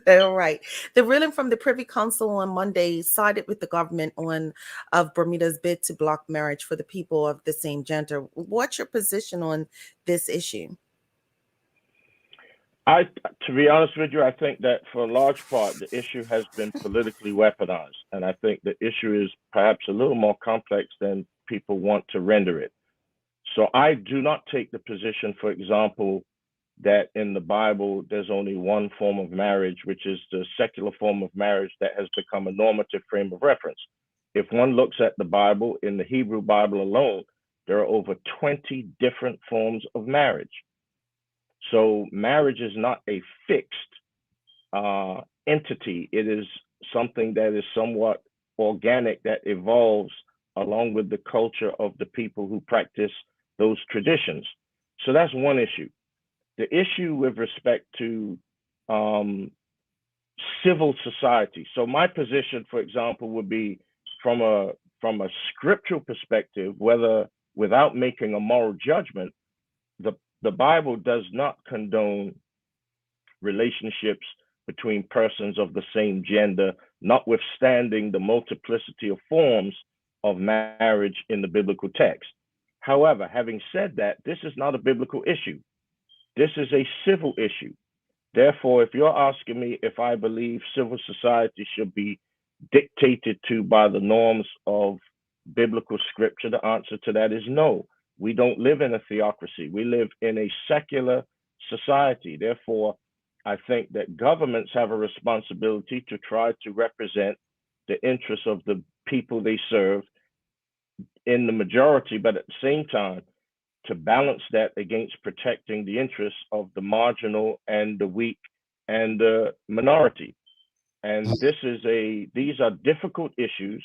All right. The ruling from the Privy Council on Monday sided with the government of Bermuda's bid to block marriage for the people of the same gender. What's your position on this issue? To be honest with you, I think that for a large part, the issue has been politically weaponized. And I think the issue is perhaps a little more complex than people want to render it. So I do not take the position, for example, that in the Bible, there's only one form of marriage, which is the secular form of marriage that has become a normative frame of reference. If one looks at the Bible, in the Hebrew Bible alone, there are over 20 different forms of marriage. So marriage is not a fixed entity. It is something that is somewhat organic, that evolves along with the culture of the people who practice those traditions. So that's one issue. The issue with respect to civil society. So my position, for example, would be from a scriptural perspective, whether without making a moral judgment, the Bible does not condone relationships between persons of the same gender, notwithstanding the multiplicity of forms of marriage in the biblical text. However, having said that, this is not a biblical issue. This is a civil issue. Therefore, if you're asking me if I believe civil society should be dictated to by the norms of biblical scripture, the answer to that is no. We don't live in a theocracy. We live in a secular society. Therefore, I think that governments have a responsibility to try to represent the interests of the people they serve in the majority, but at the same time, to balance that against protecting the interests of the marginal and the weak and the minority. And these are difficult issues.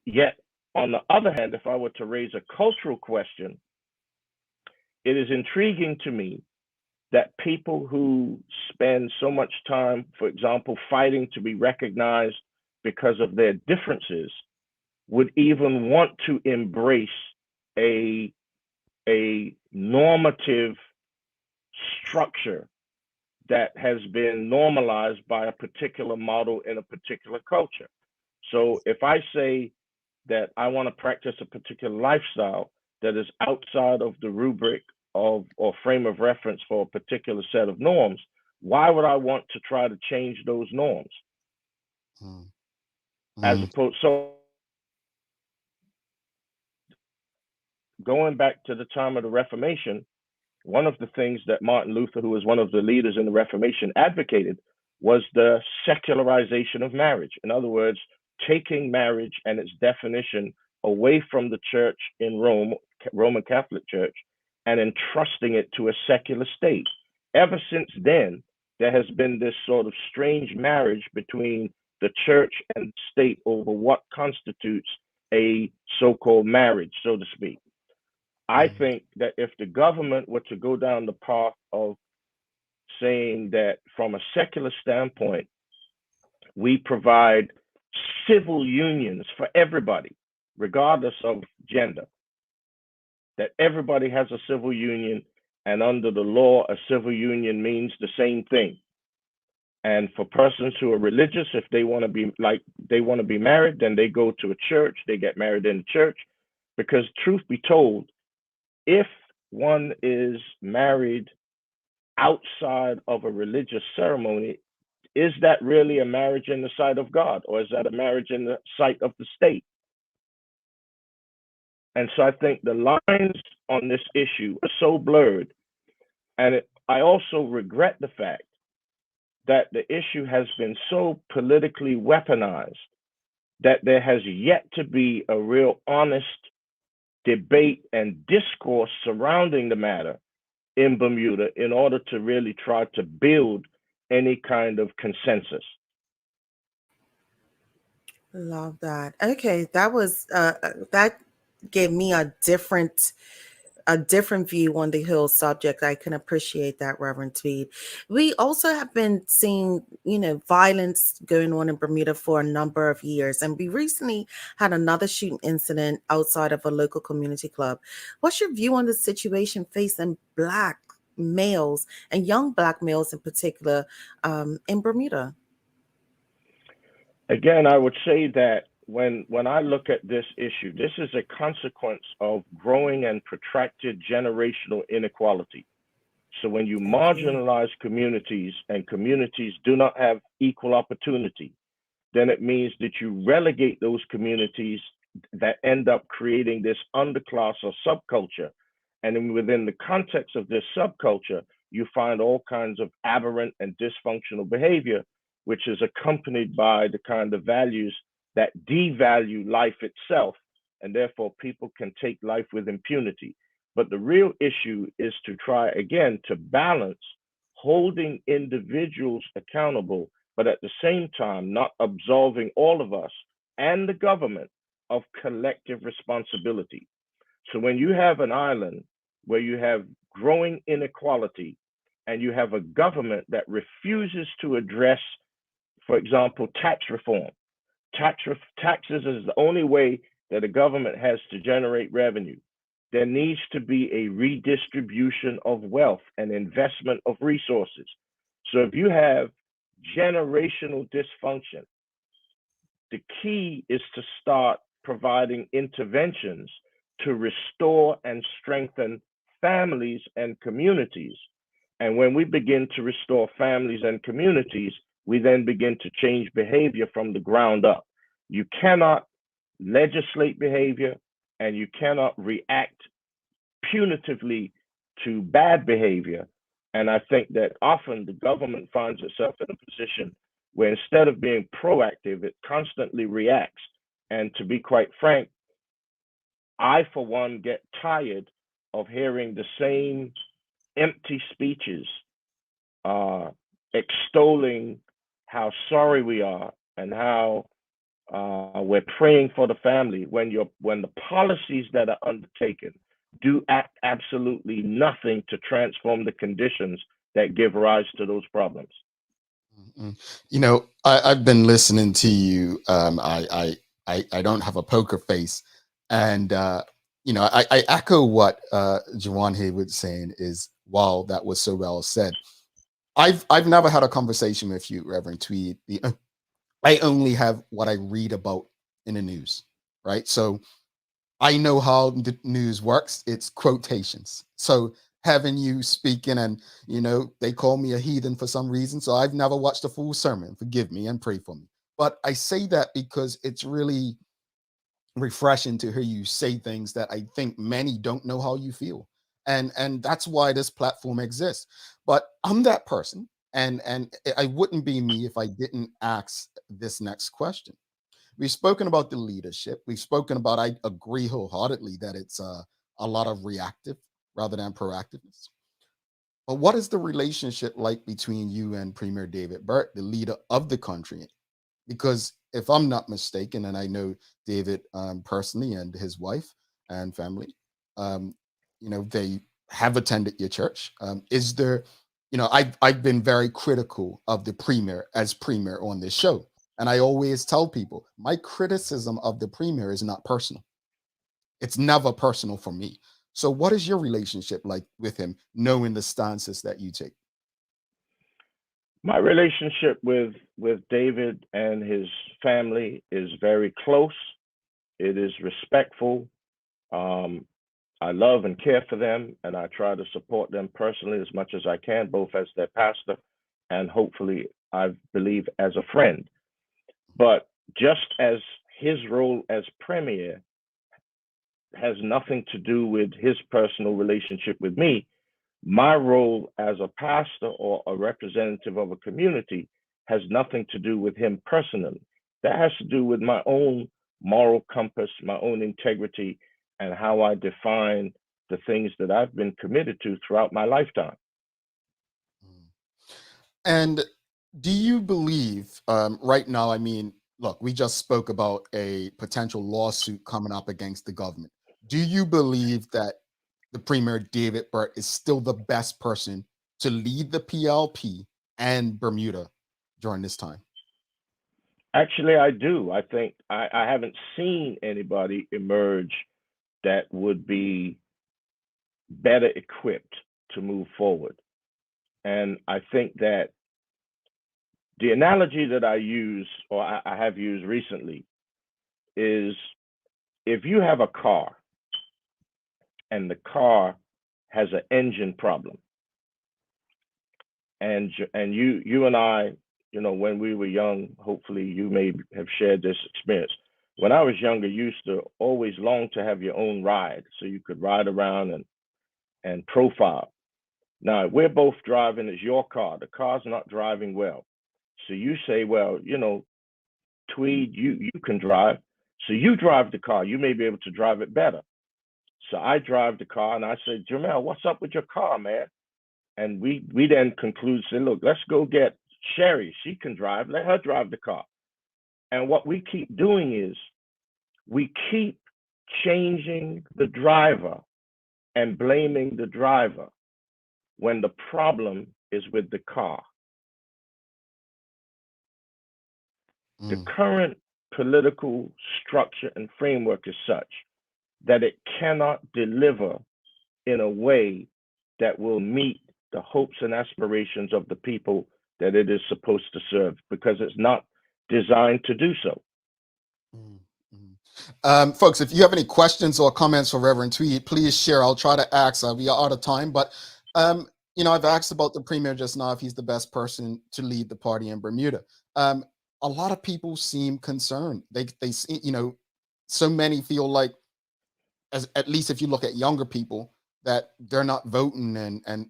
Yet, on the other hand, if I were to raise a cultural question, it is intriguing to me that people who spend so much time, for example, fighting to be recognized because of their differences, would even want to embrace a normative structure that has been normalized by a particular model in a particular culture. So if I say that I want to practice a particular lifestyle that is outside of the rubric of or frame of reference for a particular set of norms, why would I want to try to change those norms? As opposed, so going back to the time of the Reformation, one of the things that Martin Luther, who was one of the leaders in the Reformation, advocated was the secularization of marriage. In other words, taking marriage and its definition away from the church in Rome, Roman Catholic Church, and entrusting it to a secular state. Ever since then, there has been this sort of strange marriage between the church and the state over what constitutes a so-called marriage, so to speak. I think that if the government were to go down the path of saying that from a secular standpoint, we provide civil unions for everybody, regardless of gender, that everybody has a civil union, and under the law, a civil union means the same thing. And for persons who are religious, if they want to be married, then they go to a church, they get married in the church, because truth be told, if one is married outside of a religious ceremony, is that really a marriage in the sight of God, or is that a marriage in the sight of the state? And so I think the lines on this issue are so blurred. And I also regret the fact that the issue has been so politically weaponized that there has yet to be a real honest debate and discourse surrounding the matter in Bermuda in order to really try to build any kind of consensus. Love that. Okay, that was that gave me a different view on the Hill subject. I can appreciate that, Reverend Tweed. We also have been seeing, violence going on in Bermuda for a number of years, and we recently had another shooting incident outside of a local community club. What's your view on the situation facing Black males and young Black males in particular in Bermuda? Again, I would say that when I look at this issue, this is a consequence of growing and protracted generational inequality. So when you marginalize communities and communities do not have equal opportunity, then it means that you relegate those communities that end up creating this underclass or subculture. And then within the context of this subculture, you find all kinds of aberrant and dysfunctional behavior, which is accompanied by the kind of values that devalue life itself, and therefore people can take life with impunity. But the real issue is to try again to balance holding individuals accountable, but at the same time not absolving all of us and the government of collective responsibility. So when you have an island where you have growing inequality and you have a government that refuses to address, for example, tax reform. Taxes is the only way that a government has to generate revenue. There needs to be a redistribution of wealth and investment of resources. So if you have generational dysfunction, the key is to start providing interventions to restore and strengthen families and communities. And when we begin to restore families and communities, we then begin to change behavior from the ground up. You cannot legislate behavior and you cannot react punitively to bad behavior. And I think that often the government finds itself in a position where instead of being proactive, it constantly reacts. And to be quite frank, I, for one, get tired of hearing the same empty speeches extolling how sorry we are and how we're praying for the family when the policies that are undertaken do absolutely nothing to transform the conditions that give rise to those problems. I've been listening to you. I don't have a poker face, and I echo what Jawan Haywood's saying. Is wow, that was so well said. I've never had a conversation with you, Reverend Tweed. I only have what I read about in the news, right? So I know how the news works. It's quotations. So having you speaking and, they call me a heathen for some reason. So I've never watched a full sermon. Forgive me and pray for me. But I say that because it's really refreshing to hear you say things that I think many don't know how you feel. And that's why this platform exists. But I'm that person. And I wouldn't be me if I didn't ask this next question. We've spoken about the leadership. We've spoken about, I agree wholeheartedly that it's a lot of reactive rather than proactiveness. But what is the relationship like between you and Premier David Burt, the leader of the country? Because if I'm not mistaken, and I know David personally and his wife and family, they have attended your church. Is there, I've been very critical of the premier as premier on this show. And I always tell people my criticism of the premier is not personal. It's never personal for me. So what is your relationship like with him, knowing the stances that you take? My relationship with David and his family is very close. It is respectful. I love and care for them, and I try to support them personally as much as I can, both as their pastor and hopefully, I believe, as a friend. But just as his role as premier has nothing to do with his personal relationship with me, my role as a pastor or a representative of a community has nothing to do with him personally. That has to do with my own moral compass, my own integrity, and how I define the things that I've been committed to throughout my lifetime. And do you believe right now, I mean, look, we just spoke about a potential lawsuit coming up against the government. Do you believe that the Premier David Burt is still the best person to lead the PLP and Bermuda during this time? Actually, I do. I think I haven't seen anybody emerge that would be better equipped to move forward. And I think that the analogy that I use, or I have used recently, is if you have a car and the car has an engine problem, and you and I, you know, when we were young, hopefully you may have shared this experience. When I was younger, you used to always long to have your own ride so you could ride around and profile. Now, we're both driving, it's your car. The car's not driving well. So you say, well, you know, Tweed, you can drive. So you drive the car. You may be able to drive it better. So I drive the car and I said, Jamel, what's up with your car, man? And we then conclude, say, look, let's go get Sherry. She can drive. Let her drive the car. And what we keep doing is we keep changing the driver and blaming the driver when the problem is with the car. The current political structure and framework is such that it cannot deliver in a way that will meet the hopes and aspirations of the people that it is supposed to serve, because it's not designed to do so. Folks, if you have any questions or comments for Reverend Tweed, please share. I'll try to ask. We are out of time, but you know, I've asked about the Premier just now if he's the best person to lead the party in Bermuda. A lot of people seem concerned. They see, you know, so many feel like, as at least if you look at younger people, that they're not voting and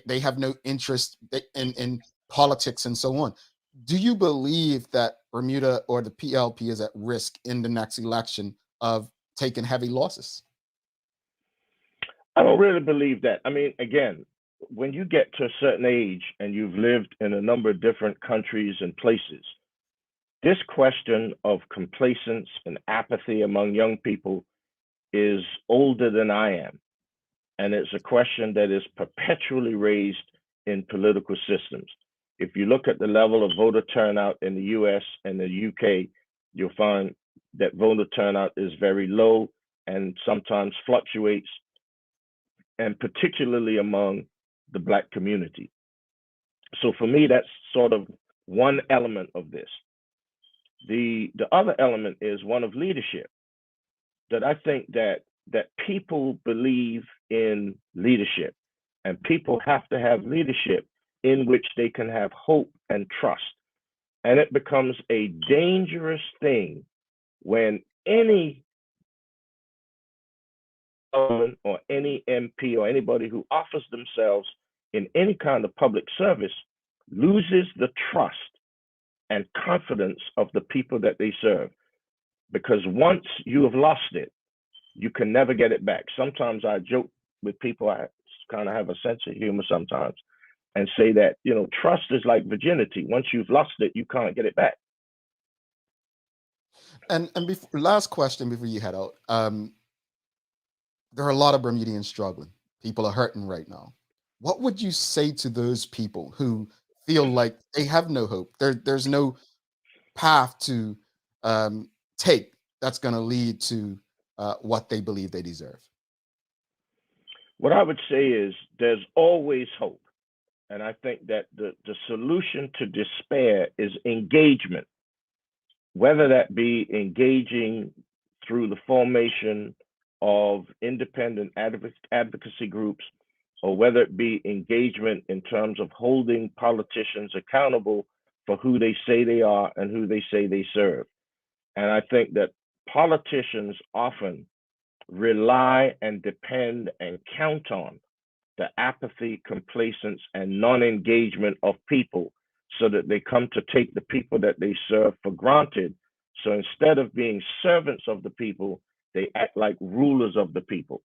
they have no interest in politics and so on. Do you believe that Bermuda or the PLP is at risk in the next election of taking heavy losses? I don't really believe that. I mean, again, when you get to a certain age and you've lived in a number of different countries and places, this question of complacence and apathy among young people is older than I am. And it's a question that is perpetually raised in political systems. If you look at the level of voter turnout in the US and the UK, you'll find that voter turnout is very low and sometimes fluctuates, and particularly among the Black community. So for me, that's sort of one element of this. The other element is one of leadership, that I think that people believe in leadership, and people have to have leadership in which they can have hope and trust. And it becomes a dangerous thing when any government or any MP or anybody who offers themselves in any kind of public service loses the trust and confidence of the people that they serve. Because once you have lost it, you can never get it back. Sometimes I joke with people, I kind of have a sense of humor sometimes, and say that, you know, trust is like virginity. Once you've lost it, you can't get it back. And last question before you head out. There are a lot of Bermudians struggling. People are hurting right now. What would you say to those people who feel like they have no hope? There's no path to take that's going to lead to what they believe they deserve? What I would say is there's always hope. And I think that the solution to despair is engagement, whether that be engaging through the formation of independent advocacy groups, or whether it be engagement in terms of holding politicians accountable for who they say they are and who they say they serve. And I think that politicians often rely and depend and count on the apathy, complacence, and non-engagement of people, so that they come to take the people that they serve for granted. So instead of being servants of the people, they act like rulers of the people.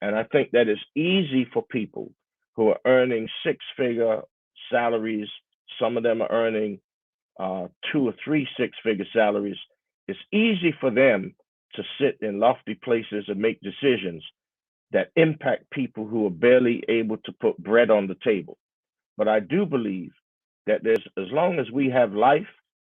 And I think that it's easy for people who are earning six-figure salaries. Some of them are earning 2 or 3 six-figure salaries. It's easy for them to sit in lofty places and make decisions that impact people who are barely able to put bread on the table. But I do believe that as long as we have life,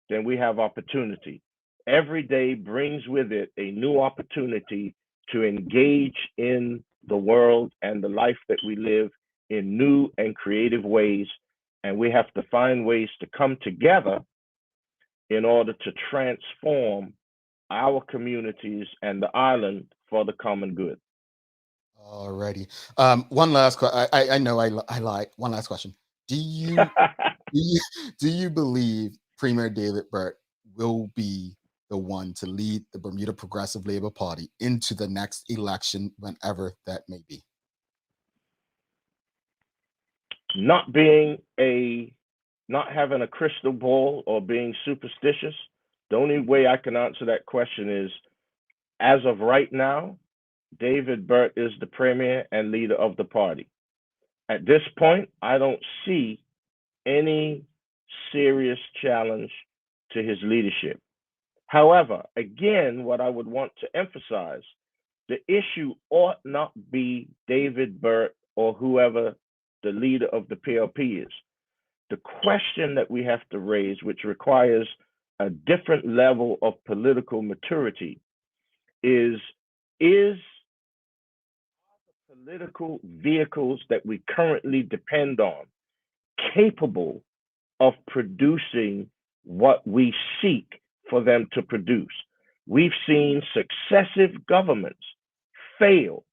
then we have opportunity. Every day brings with it a new opportunity to engage in the world and the life that we live in new and creative ways. And we have to find ways to come together in order to transform our communities and the island for the common good. Alrighty. One last question. I know I lied. One last question. Do you do you believe Premier David Burt will be the one to lead the Bermuda Progressive Labor Party into the next election, whenever that may be? Not having a crystal ball or being superstitious, the only way I can answer that question is, as of right now, David Burt is the premier and leader of the party. At this point, I don't see any serious challenge to his leadership. However, again, what I would want to emphasize, the issue ought not be David Burt or whoever the leader of the PLP is. The question that we have to raise, which requires a different level of political maturity, is the political vehicles that we currently depend on capable of producing what we seek for them to produce? We've seen successive governments fail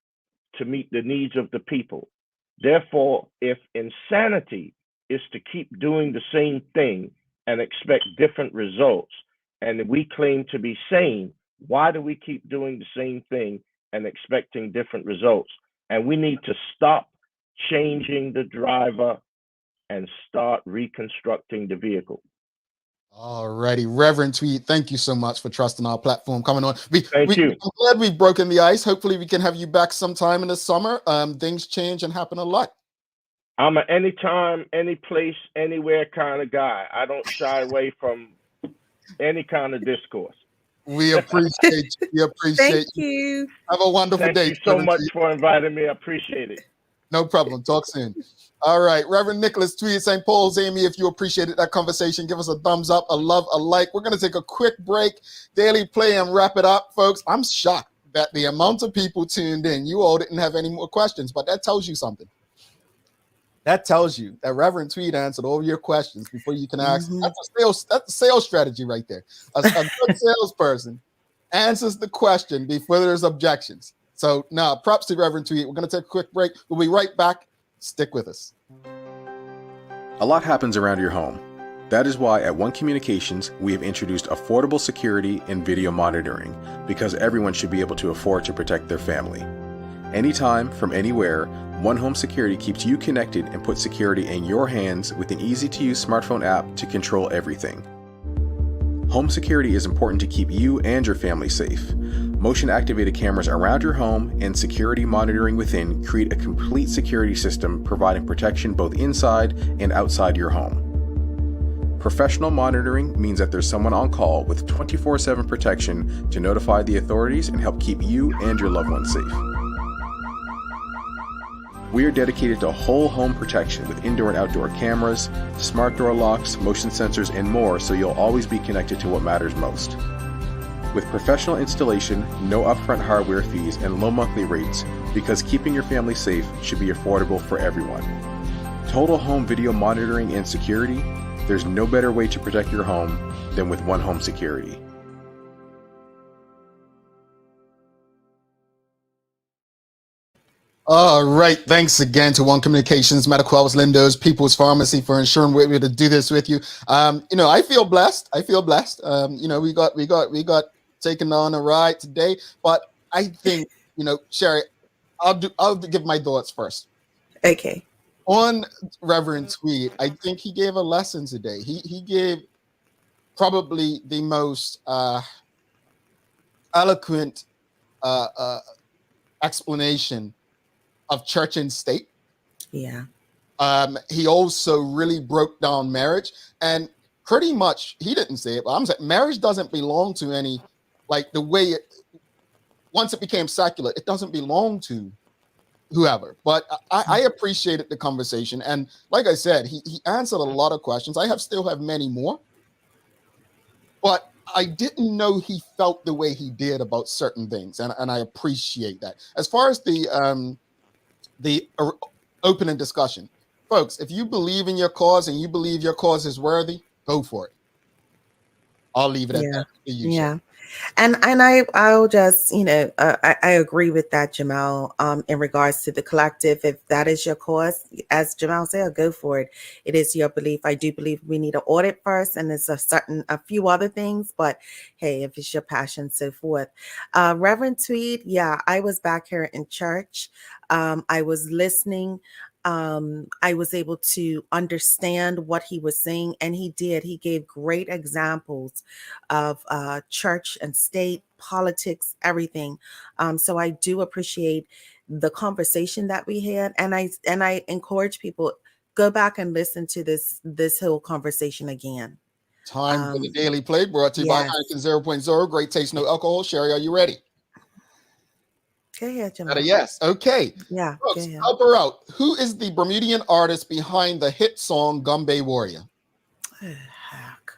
to meet the needs of the people. Therefore, if insanity is to keep doing the same thing and expect different results, and we claim to be sane, why do we keep doing the same thing and expecting different results? And we need to stop changing the driver and start reconstructing the vehicle. Alrighty, Reverend Tweed, thank you so much for trusting our platform, coming on. Thank you. I'm glad we've broken the ice. Hopefully we can have you back sometime in the summer. Things change and happen a lot. I'm an anytime, any place, anywhere kind of guy. I don't shy away from any kind of discourse. We appreciate you. We appreciate Thank you. Have a wonderful day. Thank you so much for inviting me. I appreciate it. No problem. Talk soon. All right. Reverend Nicholas Tweed, St. Paul's. Amy, if you appreciated that conversation, give us a thumbs up, a love, a like. We're going to take a quick break, daily play, and wrap it up, folks. I'm shocked that the amount of people tuned in, you all didn't have any more questions, but that tells you something. That tells you that Reverend Tweed answered all your questions before you can ask. That's a sales strategy right there. A good salesperson answers the question before there's objections. So now, props to Reverend Tweed. We're going to take a quick break. We'll be right back. Stick with us. A lot happens around your home. That is why at One Communications, we have introduced affordable security and video monitoring, because everyone should be able to afford to protect their family. Anytime, from anywhere, One Home Security keeps you connected and puts security in your hands with an easy-to-use smartphone app to control everything. Home security is important to keep you and your family safe. Motion-activated cameras around your home and security monitoring within create a complete security system providing protection both inside and outside your home. Professional monitoring means that there's someone on call with 24/7 protection to notify the authorities and help keep you and your loved ones safe. We are dedicated to whole home protection with indoor and outdoor cameras, smart door locks, motion sensors, and more, so you'll always be connected to what matters most. With professional installation, no upfront hardware fees, and low monthly rates, because keeping your family safe should be affordable for everyone. Total home video monitoring and security, there's no better way to protect your home than with One Home Security. All right. Thanks again to One Communications, Medical House Lindo's, People's Pharmacy for ensuring we're able to do this with you. I feel blessed. We got taken on a ride today, but I think, Sherry, I'll give my thoughts first. Okay. On Reverend Tweed, I think he gave a lesson today. He gave probably the most eloquent explanation of church and state. Yeah. He also really broke down marriage, and pretty much he didn't say it, but I'm saying marriage doesn't belong to any, like the way it, once it became secular, it doesn't belong to whoever. But I appreciated the conversation, and like I said, he answered a lot of questions. I still have many more, but I didn't know he felt the way he did about certain things, and I appreciate that. As far as the opening discussion, folks, if you believe in your cause and you believe your cause is worthy, go for it. I'll leave it at that. Yeah. And I'll just, I agree with that, Jamal, in regards to the collective. If that is your cause, as Jamal said, go for it. It is your belief. I do believe we need an audit first, and there's a few other things, but hey, if it's your passion, so forth. Reverend Tweed, yeah, I was back here in church. I was listening. I was able to understand what he was saying, and he did. He gave great examples of church and state, politics, everything. So I do appreciate the conversation that we had, and I encourage people, go back and listen to this whole conversation again. Time for the Daily Play, brought to you by Heineken 0.0. Great taste, no alcohol. Sherry, are you ready? Go ahead, Jamal. Yes. Okay. Yeah. Folks, help her out. Who is the Bermudian artist behind the hit song Gumbe Warrior? Oh, heck.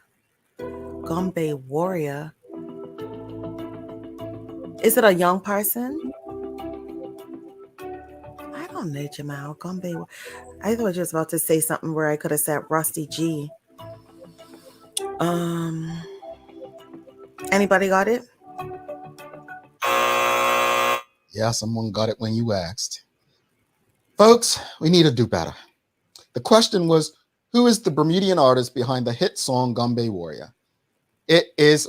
Gumbe Warrior. Is it a young person? I don't know, Jamal. Gumbe. I thought you was about to say something where I could have said Rusty G. Anybody got it? Yeah, someone got it when you asked. Folks, we need to do better. The question was, who is the Bermudian artist behind the hit song Gumbe Warrior? It is,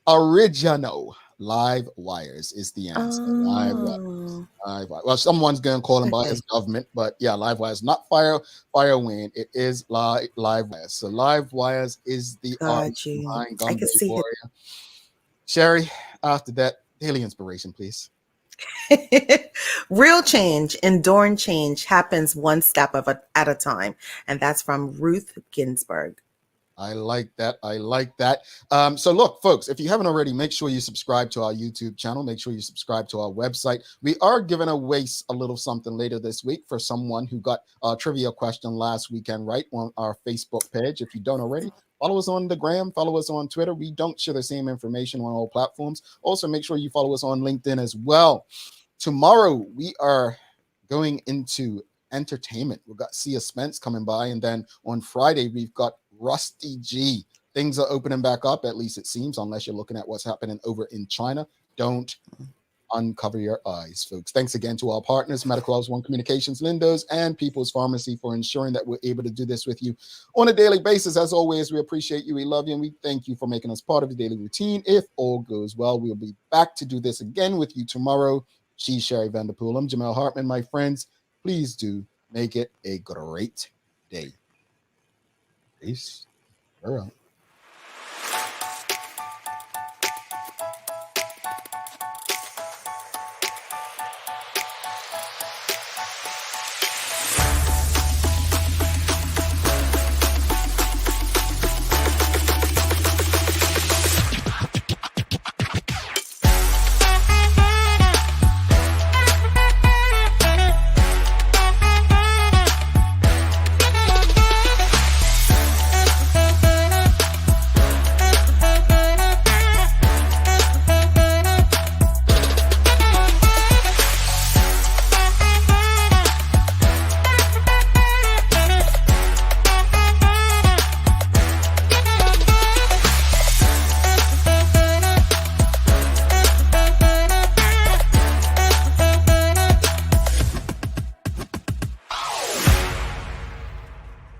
original. Live Wires is the answer. Live Wires. Well, someone's going to call him by his government, but yeah, Live Wires, not Fire Wind. It is Live Wires. So Live Wires is the artist behind Gumbe Warrior. Sherry, after that, daily inspiration, please. Real change, enduring change happens one step at a time. And that's from Ruth Ginsburg. I like that. So look, folks, if you haven't already, make sure you subscribe to our YouTube channel. Make sure you subscribe to our website. We are giving away a little something later this week for someone who got a trivia question last weekend, right, on our Facebook page. If you don't already, follow us on the gram, follow us on Twitter. We don't share the same information on all platforms. Also, make sure you follow us on LinkedIn as well. Tomorrow, we are going into entertainment. We've got Sia Spence coming by. And then on Friday, we've got Rusty G. Things are opening back up, at least it seems, unless you're looking at what's happening over in China. Don't uncover your eyes, folks. Thanks again to our partners, Medical House One Communications, Lindos, and People's Pharmacy for ensuring that we're able to do this with you on a daily basis. As always, we appreciate you, we love you, and we thank you for making us part of the daily routine. If all goes well, we'll be back to do this again with you tomorrow. She's Sherry Vanderpool. I'm Jamal Hartman. My friends, please do make it a great day. Peace. All right.